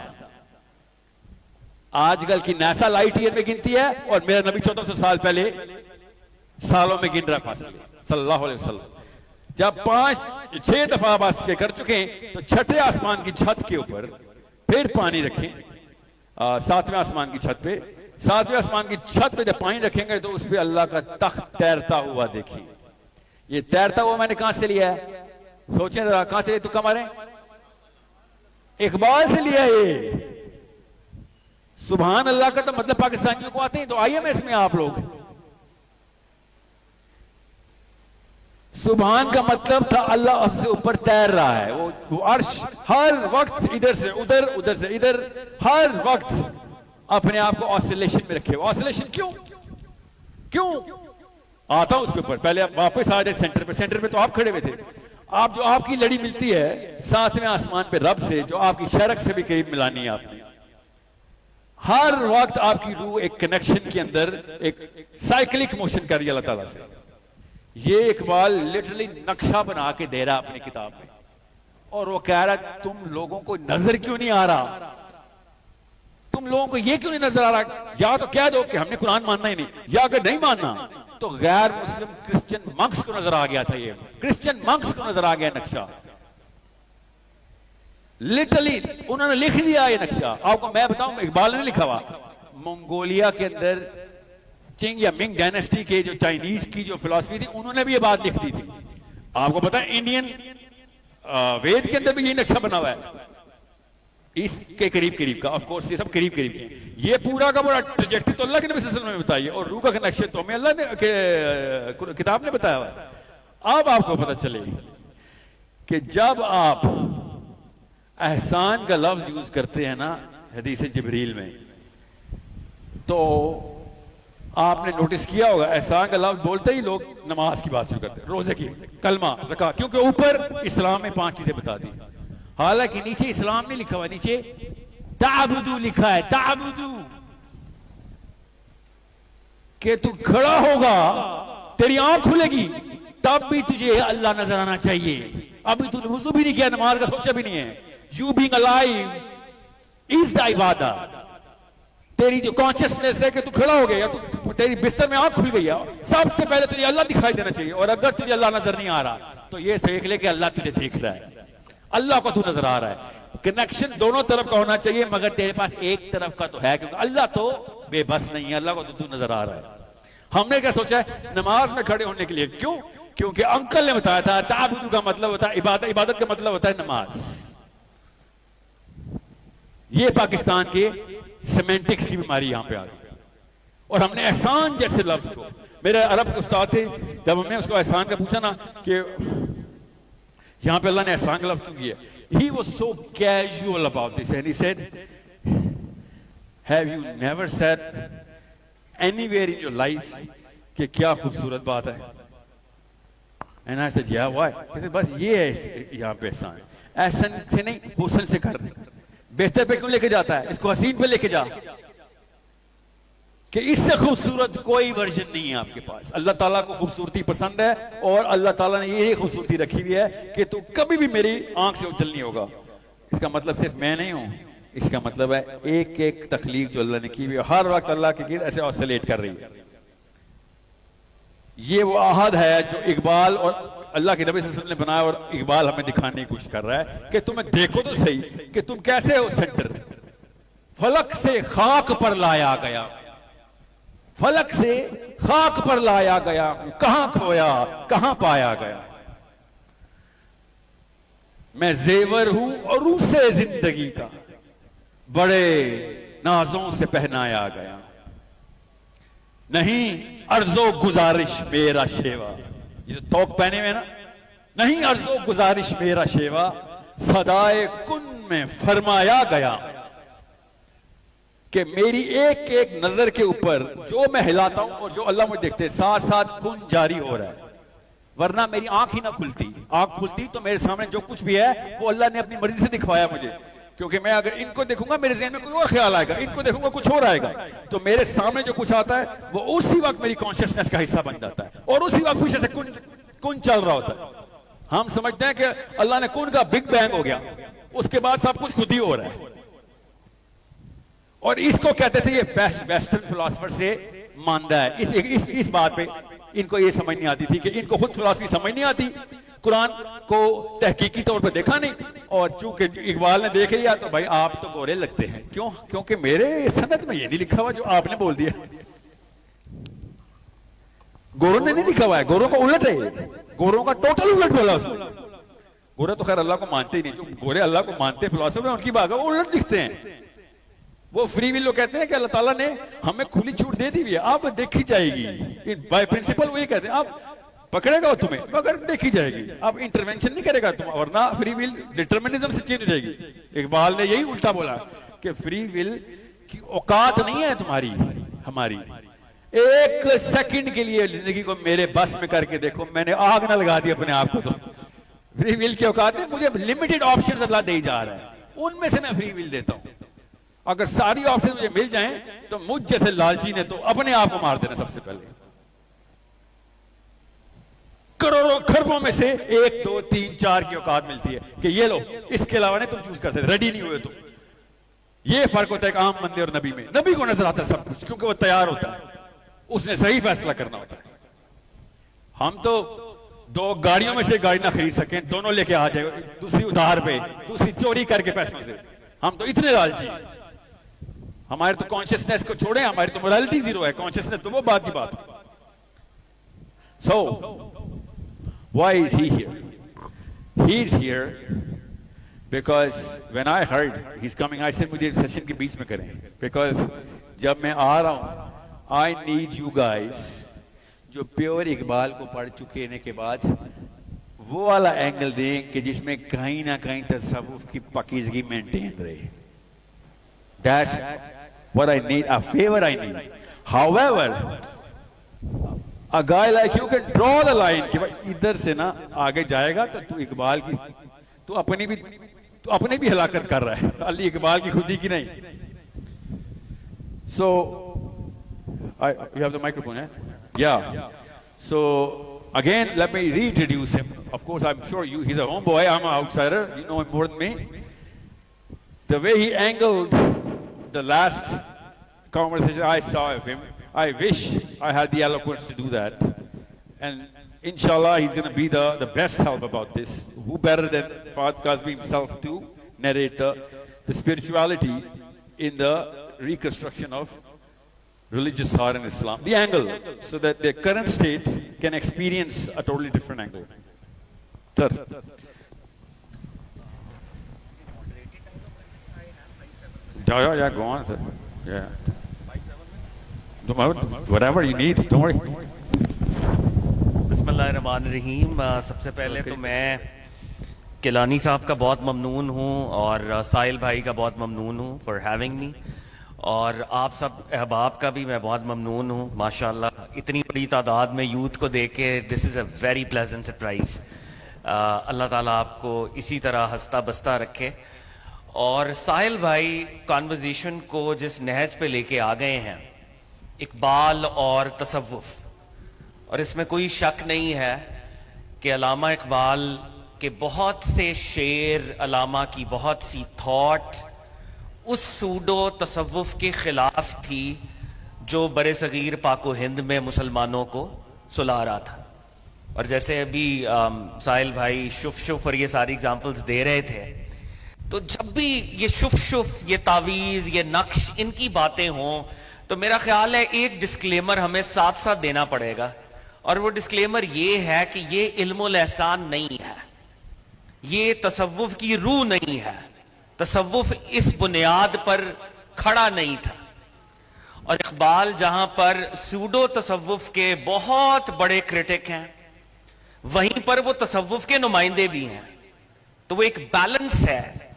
आजकल की नासा लाइट ईयर में गिनती है और मेरा नबी 1400 साल पहले सालों में गिन रहा फासले सल्लल्लाहु अलैहि वसल्लम। जब 5-6 दफा बात से कर चुके तो छठे आसमान की छत के ऊपर फिर पानी रखें। 7वें आसमान की छत पे, 7वें आसमान की छत पे जब पानी रखेंगे तो उस पे अल्लाह का तख्त तैरता हुआ देखिए। ये तैरता हुआ मैंने कहां से लिया है? सोचें जरा, कहां से तुक्का मारे? इकबाल से लिया ये। सुभान अल्लाह का तो मतलब पाकिस्तानियों को आते हैं, तो IMS में आप लोग। सुभान का मतलब था अल्लाह से ऊपर तैर रहा है। वो अर्श हर वक्त इधर से उधर, उधर से इधर, हर वक्त अपने आप को ऑसिलेशन में रखे। ऑसिलेशन क्यों? आता हूं उसके ऊपर, पहले आप वापस आ जाए सेंटर पे। सेंटर पे तो आप खड़े हुए थे। आप जो आपकी लड़ी मिलती है 7वें आसमान पे रब से, जो आपकी शरक से भी करीब मिलानी है आपने। हर वक्त आपकी रूह एक कनेक्शन के अंदर एक साइक्लिक मोशन कर रही है अल्लाह ताला से। ये इकबाल लिटरली नक्शा बना के दे रहा है अपनी किताब में, और वो कह रहा है तुम लोगों को नजर क्यों नहीं आ रहा? तुम लोगों को ये क्यों नहीं नजर आ रहा? या तो कह दो कि हमने कुरान मानना ही नहीं, या अगर नहीं मानना तो गैर मुस्लिम क्रिश्चियन मंक्स को नजर आ गया था। ये क्रिश्चियन मंक्स को नजर आ गया नक्शा। लिटरली उन्होंने लिख दिया ये नक्शा। आपको मैं बताऊं, इकबाल ने लिखा हुआ। मंगोलिया के अंदर चिंग या मिंग डायनेस्टी के जो चाइनीज की जो फिलॉसफी थी, उन्होंने भी ये बात लिख दी थी। आपको पता है इंडियन वेद के अंदर भी यही नक्शा बना हुआ है, इसके करीब करीब का। ऑफ कोर्स ये सब करीब करीब के। ये पूरा का पूरा ट्रैजेक्टरी तो अल्लाह के नबी सल्लल्लाहु अलैहि वसल्लम ने बताई है, और रूह का कनेक्शन तो हमें अल्लाह ने किताब ने बताया हुआ। अब आपको पता चले कि जब आप एहसान का लफ्ज यूज करते हैं ना हदीस जिब्रील में, तो आपने नोटिस किया होगा एहसान का लफ्ज बोलते ही लोग नमाज की बात शुरू करते हैं, रोजे की, कलमा, ज़कात, क्योंकि ऊपर इस्लाम में 5 चीजें बता दी। हालांकि नीचे इस्लाम में लिखा हुआ, नीचे ताबुदू लिखा है, ताबुदू, कि तू खड़ा होगा, तेरी आंख खुलेगी, तब भी तुझे अल्लाह नजर आना चाहिए। अभी तूने वुज़ू भी नहीं किया, नमाज का सोचा भी नहीं है। You being alive is the इबादत। तेरी जो कॉन्शियसनेस है कि तू खड़ा हो गया, तू तेरी बिस्तर में आंख खुल गई है, सबसे पहले तुझे अल्लाह दिखाई देना चाहिए। और अगर तुझे अल्लाह नजर नहीं आ रहा तो ये देख ले कि अल्लाह तुझे देख रहा है, अल्लाह को तू नजर आ रहा है। कनेक्शन दोनों तरफ का होना चाहिए, मगर तेरे पास एक तरफ का तो है, क्योंकि अल्लाह तो बेबस नहीं है, अल्लाह को तो तू नजर आ रहा है। हमने क्या सोचा है नमाज में खड़े होने के लिए? क्यों? क्योंकि अंकल ने बताया था ताबुदू का मतलब होता है इबादत, इबादत का मतलब होता है नमाज। ये पाकिस्तान के सेमेंटिक्स की बीमारी यहां पे आ गई। और हमने एहसान जैसे लफ्ज को, मेरे अरब के उस्ताद थे, जब हमने उसको एहसान का पूछा ना कि यहां पे अल्लाह ने एहसान का लफ्ज क्यों किया, he was so casual about this and he said, have you never said anywhere in your life कि क्या खूबसूरत बात है? And I said, yeah, why? कहते बस ये है यहाँ पे एहसान। एहसान से नहीं, हुस्न से कर। बेहतर पे क्यों लेके जाता है? इसको हसीन पे लेके जा, कि इससे खूबसूरत कोई वर्जन नहीं है आपके पास। अल्लाह ताला को खूबसूरती पसंद है, और अल्लाह ताला ने यही खूबसूरती रखी हुई है कि तू कभी भी मेरी आंख से उजल नहीं होगा। इसका मतलब सिर्फ मैं नहीं हूं, इसका मतलब है एक एक तखलीक जो अल्लाह ने की हुई है हर वक्त अल्लाह के गिर्द ऐसे ऑसिलेट कर रही है। ये वो आहद है जो इकबाल और अल्लाह के नबी सल्लल्लाहु अलैहि वसल्लम ने बनाया, और इकबाल हमें दिखाने की कोशिश कर रहा है कि तुम्हें देखो तो सही कि तुम कैसे हो सेंटर। फलक से खाक पर लाया गया, फलक से खाक पर लाया गया, कहां खोया कहां पाया गया। मैं जेवर हूं और उसे जिंदगी का बड़े नाजों से पहनाया गया। नहीं अर्जो गुजारिश मेरा शेवा, ये जो तोप पहने हुए ना, नहीं अर्जो गुजारिश मेरा शेवा, सदाए कुन में फरमाया गया कि मेरी एक एक नजर के ऊपर जो मैं हिलाता हूं और जो अल्लाह मुझे देखते, साथ साथ कुन जारी हो रहा है। वरना मेरी आंख ही ना खुलती। आंख खुलती तो मेरे सामने जो कुछ भी है वो अल्लाह ने अपनी मर्जी से दिखवाया मुझे, क्योंकि मैं अगर इनको देखूंगा मेरे जहन में कोई और ख्याल आएगा, इनको देखूंगा कुछ और आएगा, तो मेरे सामने जो कुछ आता है वो उसी वक्त मेरी कॉन्शियसनेस का हिस्सा बन जाता है और उसी वक्त पीछे से कुन चल रहा होता है। हम समझते हैं कि अल्लाह ने कुन का बिग बैंग हो गया, उसके बाद सब कुछ खुद ही हो रहा है। और इसको कहते थे, ये वेस्टर्न फिलोसफर से मानदा है। इस बात पे इनको ये समझ नहीं आती थी कि इनको खुद फिलोसफी समझ नहीं आती, कुरान को तहकीकी तौर पर देखा नहीं, और चूंकि इकबाल ने देख लिया तो भाई आप तो गोरे लगते हैं। क्यों? क्योंकि मेरे सनद में ये नहीं लिखा हुआ जो आपने बोल दिया। गोरों ने नहीं लिखा हुआ है, गोरों का उलट है, गोरों का टोटल उलट बोला उसने। गोरे तो खैर अल्लाह को मानते ही नहीं, जो गोरे अल्लाह को मानते फिलोसफर में उनकी बात है, वो उलट लिखते हैं। वो फ्री विल कहते हैं कि अल्लाह ताला ने हमें खुली छूट दे दी हुई है, अब देखी जाएगी। बाय प्रिंसिपल वो ये कहते हैं, अब पकड़ेगा वो तुम्हें मगर देखी जाएगी, अब इंटरवेंशन नहीं करेगा तुम, वरना फ्री विल डिटरमिनिज्म से चेंज हो जाएगी। इकबाल ने यही उल्टा बोला कि फ्री विल की औकात नहीं है तुम्हारी हमारी। एक सेकंड के लिए जिंदगी को मेरे बस में करके देखो, मैंने आग ना लगा दी अपने आप को। तो फ्री विल की औकात नहीं, मुझे लिमिटेड ऑप्शन अल्लाह दे जा रहा है, उनमें से मैं फ्री विल देता हूं। अगर सारी ऑप्शन मुझे मिल जाएं तो मुझ जैसे लालची ने तो अपने आप को मार देना सबसे पहले। करोड़ों खरबों में से 1 2 3 4 की औकात मिलती है कि ये लो, इसके अलावा नहीं तुम चूज कर सकते, रेडी नहीं हुए तुम। ये फर्क होता है एक आम बंदे और नबी में। नबी को नजर आता है सब कुछ, क्योंकि वो तैयार होता है, उसने सही फैसला करना होता है। हम तो 2 गाड़ियों में से गाड़ी ना खरीद सकें, दोनों लेके आ जाए, दूसरी उधार पे, दूसरी चोरी करके पैसों से। हम तो इतने लालची हैं। हमारे तो कॉन्शियसनेस को छोड़े, हमारी तो मोरालिटी जीरो है, कॉन्शियसनेस तो वो बात की बात है। So, why is he here? He's here because when I heard he's coming, I said मुझे सेशन के बीच में करें, because जब मैं आ रहा हूं I need you guys जो प्योर इकबाल को पढ़ चुके ने के बाद वो वाला एंगल दें कि जिसमें कहीं ना कहीं तसव्वुफ की पाकीज़गी मेंटेन रहे। That's what I need, a favor I need. However, a guy like you can draw the line कि भाई इधर से ना आगे जाएगा तो तू इकबाल की, तू अपने भी हलाकत कर रहा है, खाली इकबाल की खुदी की नहीं। So, you have the microphone, eh? Yeah. So again, let me reintroduce him. Of course, I'm sure he's a homeboy. I'm an outsider. You know him more than me. The way he angled the last conversation I saw of him, I wish I had the eloquence to do that. And inshallah, he's going to be the best help about this. Who better than Fahd Kazmi himself to narrate the spirituality in the reconstruction of religious thought in Islam, the angle, so that their current state can experience a totally different angle. Sir. Yeah, go on, sir. Yeah. Whatever you need, don't worry. बिस्मिल्लाहिर्रहमानिर्रहीम। सबसे पहले तो मैं किलानी साहब का बहुत ममनून हूँ और साहिल भाई का बहुत ममनून हूँ फॉर हैविंग मी, और आप सब अहबाब का भी मैं बहुत ममनून हूँ। माशाल्लाह इतनी बड़ी तादाद में यूथ को देख के this is a very pleasant surprise. अल्लाह ताला आपको इसी तरह हंसता बसता रखे। और साहिल भाई कॉन्वर्जेशन को जिस नहज पे लेके आ गए हैं, इकबाल और तसव्वुफ, और इसमें कोई शक नहीं है कि अल्लामा इकबाल के बहुत से शेर, अल्लामा की बहुत सी थॉट उस सूडो तसव्वुफ के खिलाफ थी जो बरे सगीर पाको हिंद में मुसलमानों को सुला रहा था। और जैसे अभी साहिल भाई शुफ शुफ और ये सारी एग्जांपल्स दे रहे थे, तो जब भी ये शुफ शुफ, ये तावीज, ये नक्श, इनकी बातें हों तो मेरा ख्याल है एक डिस्क्लेमर हमें साथ साथ देना पड़ेगा, और वो डिस्क्लेमर ये है कि ये इल्मुल एहसान नहीं है, ये तसव्वुफ की रूह नहीं है, तसव्वुफ इस बुनियाद पर खड़ा नहीं था। और इकबाल जहां पर सूडो तसव्वुफ के बहुत बड़े क्रिटिक हैं, वहीं पर वो तसव्वुफ के नुमाइंदे भी हैं। तो वो एक बैलेंस है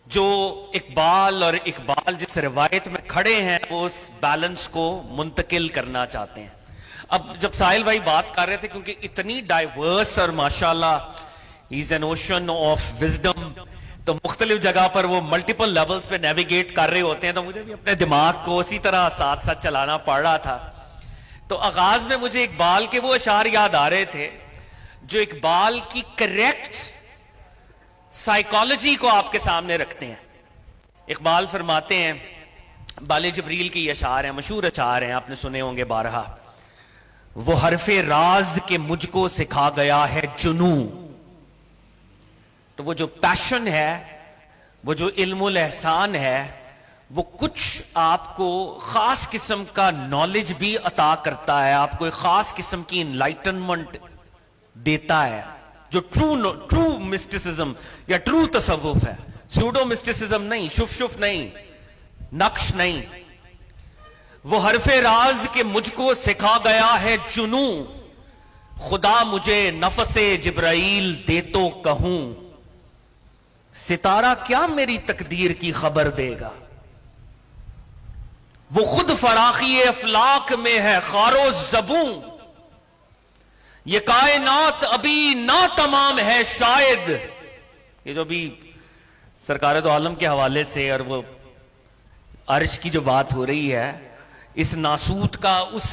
जो इकबाल और इकबाल जिस रिवायत में खड़े हैं वो उस बैलेंस को मुंतकिल करना चाहते हैं। अब जब साहिल भाई बात कर रहे थे, क्योंकि इतनी डाइवर्स और माशाल्लाह he is an ocean of wisdom तो मुख्तलिफ जगह पर वो मल्टीपल लेवल्स पे नेविगेट कर रहे होते हैं, तो मुझे भी अपने दिमाग को उसी तरह साथ साथ चलाना पड़ रहा था। तो आगाज में मुझे इकबाल के वो अशार याद आ रहे थे जो इकबाल की करेक्ट साइकोलॉजी को आपके सामने रखते हैं। इकबाल फरमाते हैं, बाले जबरील के ये अशार हैं, मशहूर अशार हैं, आपने सुने होंगे बारहा। वो हरफे राज के मुझको सिखा गया है जुनू। तो वो जो पैशन है, वो जो इल्मुल एहसान है, वो कुछ आपको खास किस्म का नॉलेज भी अता करता है, आपको एक खास किस्म की इनलाइटनमेंट देता है, जो ट्रू मिस्टिसिज्म या ट्रू तसव्वुफ है। सूडो मिस्टिसिज्म नहीं, शुफ नहीं, नक्श नहीं। वो हरफे राज के मुझको सिखा गया है जुनू, खुदा मुझे नफसे जिब्राइल दे तो कहूं, सितारा क्या मेरी तकदीर की खबर देगा। वो खुद फराखी अफलाक में है खारो जबूं, ये कायनात अभी ना तमाम है शायद। ये जो भी सरकार दो आलम के हवाले से और वो अर्श की जो बात हो रही है, इस नासूत का उस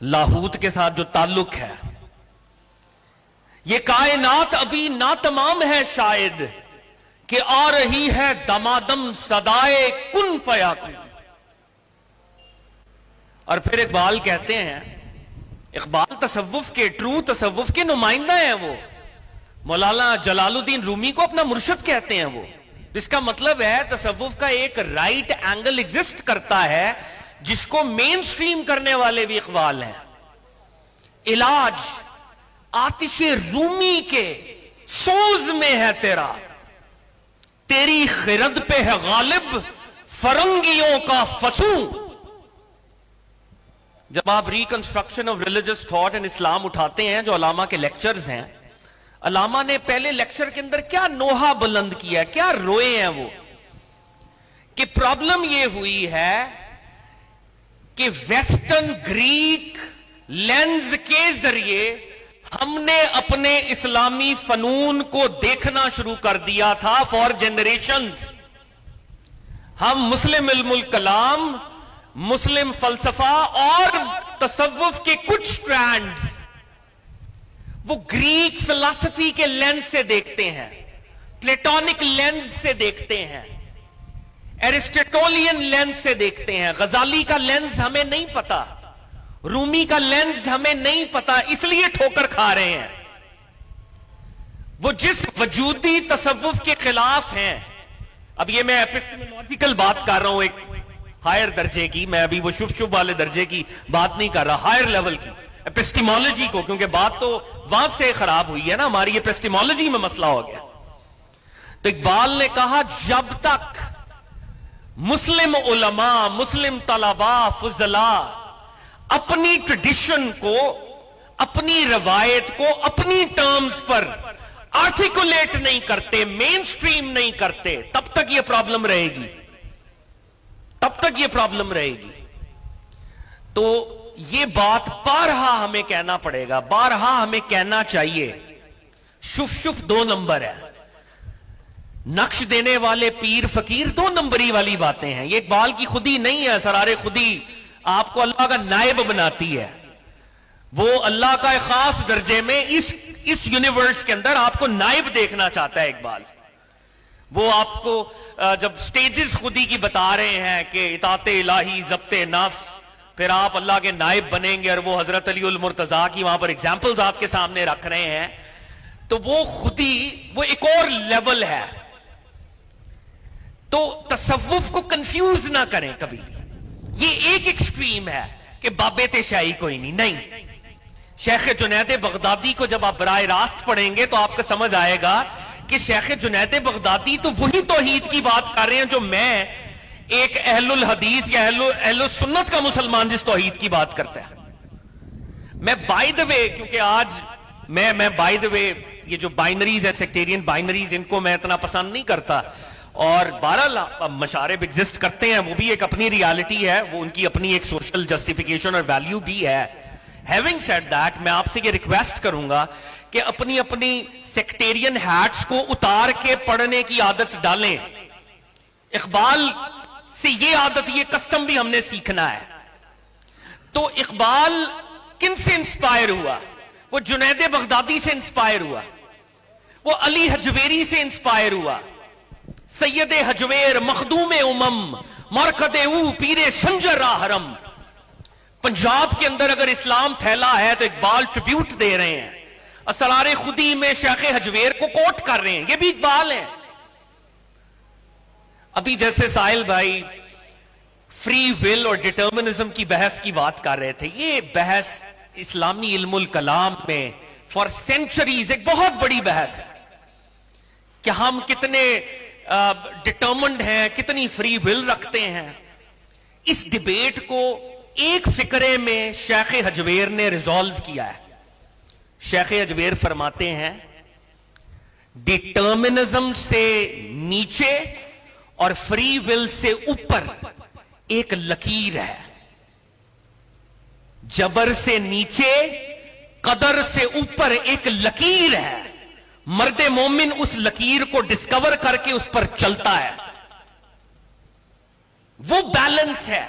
लाहूत के साथ जो ताल्लुक है, ये कायनात अभी ना तमाम है शायद, कि आ रही है दमादम सदाए कुन फयाकुन। और फिर इकबाल कहते हैं, इकबाल तसव्वुफ के, ट्रू तसव्वुफ के नुमाइंदा हैं वो। मौलाना जलालुद्दीन रूमी को अपना मुर्शिद कहते हैं वो। इसका मतलब है तसव्वुफ का एक राइट एंगल एग्जिस्ट करता है जिसको मेन स्ट्रीम करने वाले भी इकबाल हैं। इलाज आतिशे रूमी के सोज में है तेरा, तेरी खिरद पे है गालिब फरंगियों का फसू। जब आप reconstruction of religious thought and Islam उठाते हैं, जो अलामा के लेक्चर्स हैं, अलामा ने पहले लेक्चर के अंदर क्या नोहा बुलंद किया, क्या रोए हैं वो, कि प्रॉब्लम ये हुई है कि वेस्टर्न ग्रीक लेंस के जरिए हमने अपने इस्लामी फनून को देखना शुरू कर दिया था फॉर जनरेशंस। हम मुस्लिम इल्मुल कलाम, मुस्लिम फलसफा और तसव्वुफ के कुछ स्ट्रैंड्स वो ग्रीक फिलॉसफी के लेंस से देखते हैं, प्लेटोनिक लेंस से देखते हैं, एरिस्टोटोलियन लेंस से देखते हैं। गजाली का लेंस हमें नहीं पता, रूमी का लेंस हमें नहीं पता, इसलिए ठोकर खा रहे हैं। वो जिस वजूदी तसव्वुफ के खिलाफ हैं, अब ये मैं एपिस्टेमोलॉजिकल बात कर रहा हूं, एक हायर दर्जे की, मैं अभी वो शुभ वाले दर्जे की बात नहीं कर रहा, हायर लेवल की एपिस्टेमोलॉजी को, क्योंकि बात तो वहां से खराब हुई है ना, हमारी एपिस्टेमोलॉजी में मसला हो गया। तो इकबाल ने कहा, जब तक मुस्लिम उलमा, मुस्लिम तलबा, फुजला अपनी ट्रेडिशन को, अपनी रवायत को अपनी टर्म्स पर आर्टिकुलेट नहीं करते, मेन स्ट्रीम नहीं करते, तब तक यह प्रॉब्लम रहेगी, तब तक यह प्रॉब्लम रहेगी। तो यह बात बारहा हमें कहना पड़ेगा, बारहा हमें कहना चाहिए। शुफ दो नंबर है, नक्श देने वाले पीर फकीर दो नंबरी वाली बातें हैं। ये इकबाल की खुदी नहीं है, सरारे खुदी आपको अल्लाह का नायब बनाती है। वो अल्लाह का एक खास दर्जे में इस यूनिवर्स के अंदर आपको नायब देखना चाहता है इकबाल। वो आपको जब स्टेजेस खुदी की बता रहे हैं कि इताते इलाही ज़ब्ते नफ्स, फिर आप अल्लाह के नायब बनेंगे, और वो हजरत अली उल मुर्तजा की वहां पर एग्जाम्पल्स आपके सामने रख रहे हैं, तो वो खुदी वो एक और लेवल है। तो तसव्वुफ को कंफ्यूज ना करें कभी भी। ये एक एक्सट्रीम है कि बाबे तेशाई कोई नहीं। शेख जुनैद बगदादी को जब आप बराह रास्त पढ़ेंगे तो आपको समझ आएगा कि शेख जुनैद बगदादी तो वही तौहीद की बात कर रहे हैं जो मैं, एक अहलुल हदीस या अहलुल सुन्नत का मुसलमान जिस तौहीद की बात करता है। मैं बाय द वे, क्योंकि आज मैं बाय द वे ये जो बाइनरीज है, सेक्टेरियन बाइनरीज, इनको मैं इतना पसंद नहीं करता, और 12 मशारिब एग्जिस्ट करते हैं, वो भी एक अपनी रियलिटी है, वो उनकी अपनी एक सोशल जस्टिफिकेशन और वैल्यू भी है। हैविंग सेड दैट, मैं आपसे ये रिक्वेस्ट करूंगा कि अपनी अपनी सेक्टेरियन हैट्स को उतार के पढ़ने की आदत डालें। इकबाल से ये आदत, ये कस्टम भी हमने सीखना है। तो इकबाल किन से इंस्पायर हुआ? वो जुनैद बगदादी से इंस्पायर हुआ, वो अली हजवेरी से इंस्पायर हुआ, सैयद हजवेर मखदूम उमम मरकदे ऊ पीरे संजर हरम। पंजाब के अंदर अगर इस्लाम फैला है तो इकबाल ट्रिब्यूट दे रहे हैं, असरारे खुदी में शेख हजवेर को कोट कर रहे हैं, ये भी इकबाल है। अभी जैसे साहिल भाई फ्री विल और डिटर्मिनिज्म की बहस की बात कर रहे थे, ये बहस इस्लामी इल्मुल कलाम में फॉर सेंचुरीज एक बहुत बड़ी बहस है कि हम कितने डिटर्मिन्ड हैं, कितनी फ्री विल रखते हैं। इस डिबेट को एक फिक्रे में शेख हजवेर ने रिजॉल्व किया है। शेख हजवेर फरमाते हैं, डिटर्मिनिज्म से नीचे और फ्री विल से ऊपर एक लकीर है। जबर से नीचे, कदर से ऊपर एक लकीर है। मर्दे मोमिन उस लकीर को डिस्कवर करके उस पर चलता है। वो बैलेंस है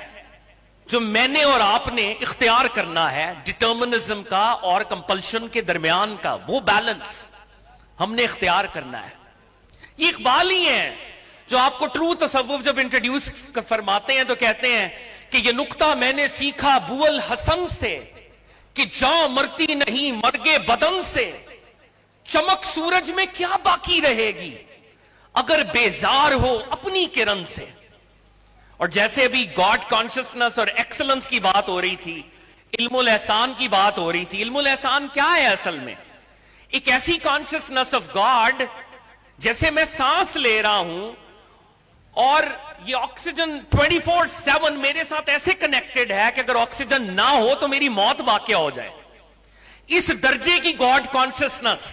जो मैंने और आपने इख्तियार करना है, डिटर्मिनिज्म का और कंपल्शन के दरमियान का। वो बैलेंस हमने इख्तियार करना है। ये इकबाल ही है जो आपको ट्रू तसव्वुफ जब इंट्रोड्यूस फरमाते हैं तो कहते हैं कि ये नुक्ता मैंने सीखा बुअल हसन से कि जान मरती नहीं मर्गे बदन से। चमक सूरज में क्या बाकी रहेगी अगर बेजार हो अपनी किरण से। और जैसे अभी गॉड कॉन्शियसनेस और एक्सलेंस की बात हो रही थी, इल्मुल एहसान की बात हो रही थी। इल्मुल एहसान क्या है असल में? एक ऐसी कॉन्शियसनेस ऑफ गॉड, जैसे मैं सांस ले रहा हूं और ये ऑक्सीजन 24/7 मेरे साथ ऐसे कनेक्टेड है कि अगर ऑक्सीजन ना हो तो मेरी मौत वाकया हो जाए। इस दर्जे की गॉड कॉन्शियसनेस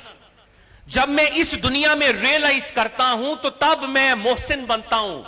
जब मैं इस दुनिया में रियलाइज करता हूं तो तब मैं मोहसिन बनता हूं,